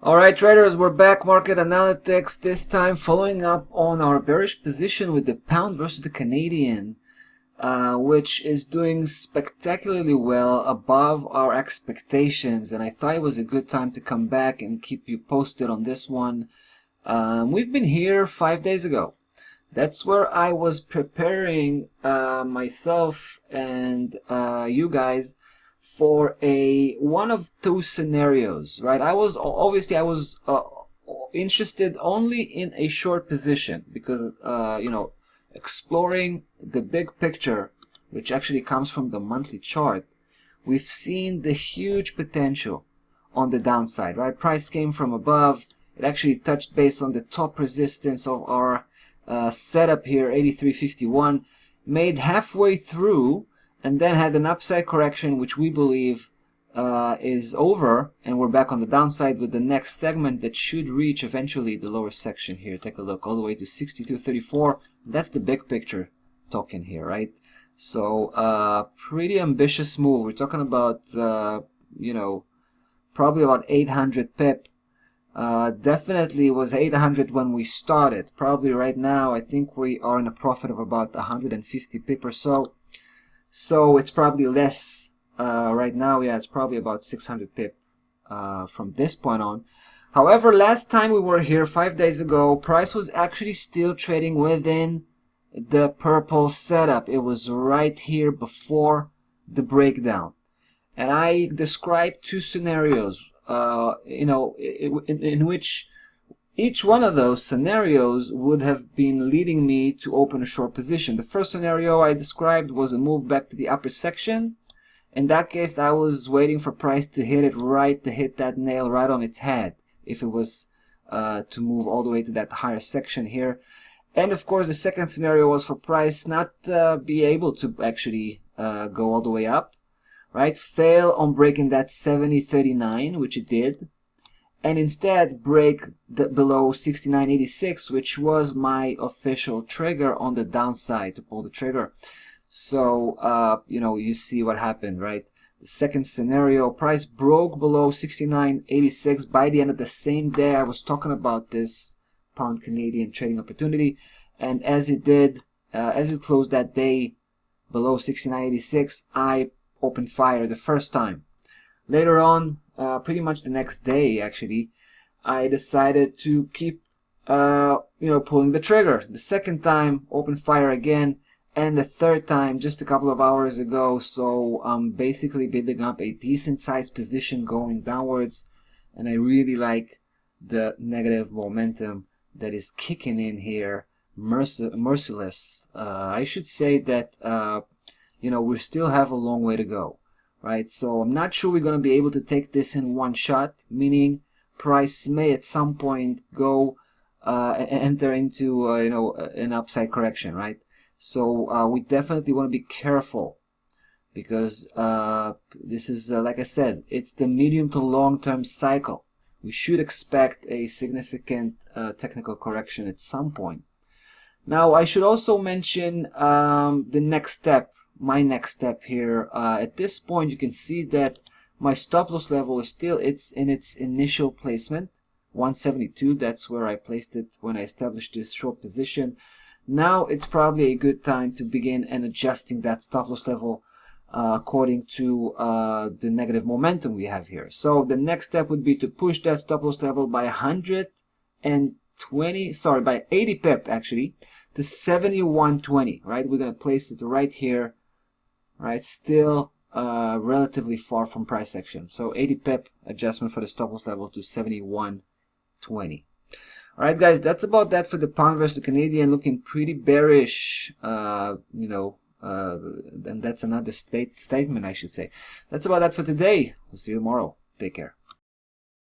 Alright traders, we're back. Market analytics, this time following up on our bearish position with the pound versus the Canadian, which is doing spectacularly well above our expectations, and I thought it was a good time to come back and keep you posted on this one. We've been here 5 days ago. That's where I was preparing myself and you guys for one of two scenarios, right? I was interested only in a short position because exploring the big picture, which actually comes from the monthly chart, we've seen the huge potential on the downside, right? Price came from above. It actually touched base on the top resistance of our setup here, 83.51, made halfway through, and then had an upside correction, which we believe is over, and we're back on the downside with the next segment that should reach eventually the lower section here. Take a look all the way to 62.34. That's the big picture talking here, right? So pretty ambitious move. We're talking about probably about 800 pip. Definitely was 800 when we started. Probably right now I think we are in a profit of about 150 pip or so. So it's probably less right now. Yeah, it's probably about 600 pip from this point on. However, last time we were here 5 days ago, price was actually still trading within the purple setup. It was right here before the breakdown. And I described two scenarios, in which each one of those scenarios would have been leading me to open a short position. The first scenario I described was a move back to the upper section. In that case, I was waiting for price to hit it right, to hit that nail right on its head, if it was to move all the way to that higher section here. And of course, the second scenario was for price not be able to actually go all the way up, right? Fail on breaking that 70.39, which it did, and instead break below 69.86, which was my official trigger on the downside to pull the trigger. So you see what happened, right? The second scenario, price broke below 69.86 by the end of the same day. I was talking about this pound Canadian trading opportunity, and as it did, as it closed that day below 69.86, I opened fire the first time. Later on, pretty much the next day actually, I decided to keep pulling the trigger. The second time, open fire again, and the third time just a couple of hours ago. So I'm basically building up a decent sized position going downwards, and I really like the negative momentum that is kicking in here, merciless. I should say that we still have a long way to go, right? So I'm not sure we're going to be able to take this in one shot, meaning price may at some point go enter into an upside correction, right? So we definitely want to be careful, because this is like I said, it's the medium to long term cycle. We should expect a significant technical correction at some point. Now I should also mention the next step, my next step here. At this point you can see that my stop loss level is still in its initial placement, 172. That's where I placed it when I established this short position. Now it's probably a good time to begin and adjusting that stop loss level according to the negative momentum we have here. So the next step would be to push that stop loss level by 80 pip actually, to 71.20, right? We're going to place it right here, right? Still relatively far from price action. So 80 pip adjustment for the stop loss level to 71.20. Alright guys, that's about that for the pound versus the Canadian, looking pretty bearish, and that's another statement I should say. That's about that for today. We'll see you tomorrow. Take care.